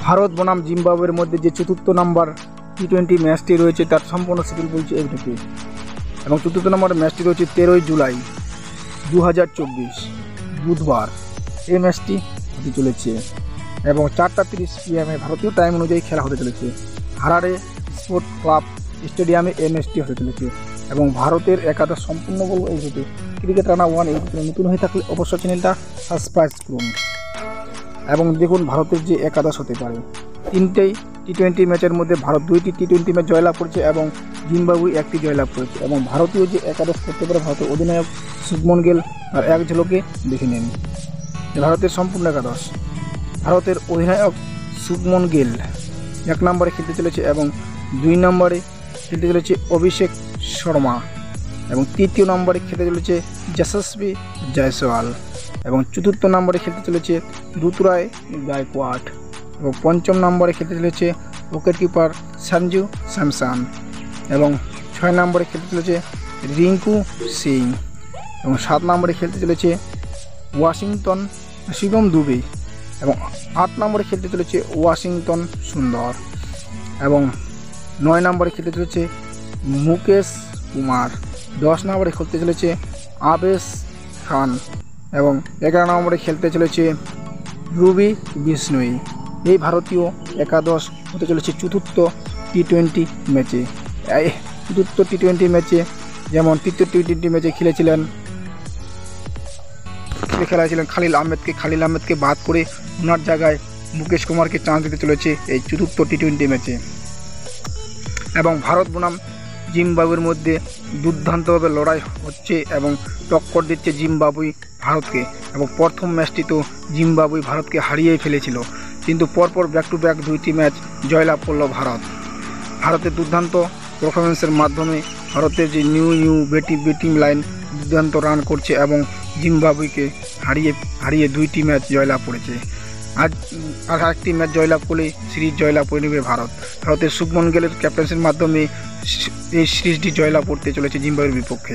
ভারত বনাম জিম্বাবুয়ের মধ্যে যে চতুর্থ নম্বর টি-20 ম্যাচটি রয়েছে তার সম্পূর্ণ শিডিউল বলছে এইটুকু। এবং চতুর্থ নম্বর ম্যাচটি রয়েছে 13 জুলাই 2024 বুধবার। এই ম্যাচটি হতে চলেছে এবং 4:30 PM ভারতীয় টাইম অনুযায়ী খেলা হতে চলেছে। হারারে স্পোর্ট ক্লাব স্টেডিয়ামে এই ম্যাচটি হতে চলেছে এবং ভারতের একাদশ সম্পূর্ণ বলবো এই ভিডিও। ক্রিকেট রানা 1 ইউটিউবে নতুন হয়ে থাকলে অবশ্যই চ্যানেলটা সাবস্ক্রাইব করুন এবং দেখুন ভারতের যে একাদশ হতে পারে। তিনটেই টি-20 ম্যাচের মধ্যে ভারত 2টি টি-20 ম্যাচ জয়লাভ করেছে এবং জিম্বাবুয়ে 1টি জয়লাভ করেছে। এবং ভারতীয় যে একাদশ করতে পারে ভারতের অধিনায়ক শুভমন গিল তার এক ঝলকে দেখে নিন। ভারতের সম্পূর্ণ একাদশ। ভারতের অধিনায়ক শুভমন গিল 1 নম্বরে খেলতে চলেছে এবং 2 নম্বরে খেলতে চলেছে অভিষেক শর্মা এবং 3য় নম্বরে খেলতে চলেছে যশস্বী জয়সওয়াল এবং 4র্থ নম্বরে খেলতে চলেছে ঋতুরাজ গায়কোয়াড় এবং 5ম নম্বরে খেলতে চলেছে উইকেট কিপার সঞ্জু স্যামসন এবং 6 নম্বরে খেলতে চলেছে রিঙ্কু সিং এবং 7 নম্বরে খেলতে চলেছে ওয়াশিংটন শিবম দুবে এবং 8 নম্বরে খেলতে চলেছে ওয়াশিংটন সুন্দর এবং 9 নম্বরে খেলতে চলেছে মুকেশ কুমার। 10 নম্বরে খেলতে চলেছে আবেশ খান এবং 11 নম্বরে খেলতে চলেছে রবি বিষ্ণুই। এই ভারতীয় একাদশ হতে চলেছে চতুর্থ টি-20 ম্যাচে। এই চতুর্থ টি-20 ম্যাচে যেমন তৃতীয় টি-20 ম্যাচে খেলেছিলেন খালিল আহমেদকে বাদ করে ওনার জায়গায় মুকেশ কুমারকে চান্স দিতে চলেছে এই চতুর্থ টি-20 ম্যাচে। এবং ভারত বনাম জিম্বাবুয়ের মধ্যে দুর্দান্তভাবে লড়াই হচ্ছে এবং টক্কর দিচ্ছে জিম্বাবুয়ে ভারতকে। এবং প্রথম ম্যাচটি তো জিম্বাবুয়ে ভারতকে হারিয়েই ফেলেছিল, কিন্তু পরপর ব্যাক টু ব্যাক 2টি ম্যাচ জয়লাভ করলো ভারতের দুর্দান্ত পারফরমেন্সের মাধ্যমে ভারতের যে নিউ ব্যাটিং লাইন দুর্দান্ত রান করছে এবং জিম্বাবুয়েকে হারিয়ে 2টি ম্যাচ জয়লাভ করেছে। আজ আর একটি ম্যাচ জয়লাভ করলে সিরিজ জয়লাভ করে নেবে ভারতের শুভমন গিলের ক্যাপ্টেন্সির মাধ্যমে এই সিরিজটি জয়লাভ করতে চলেছে জিম্বাবুয়ের বিপক্ষে।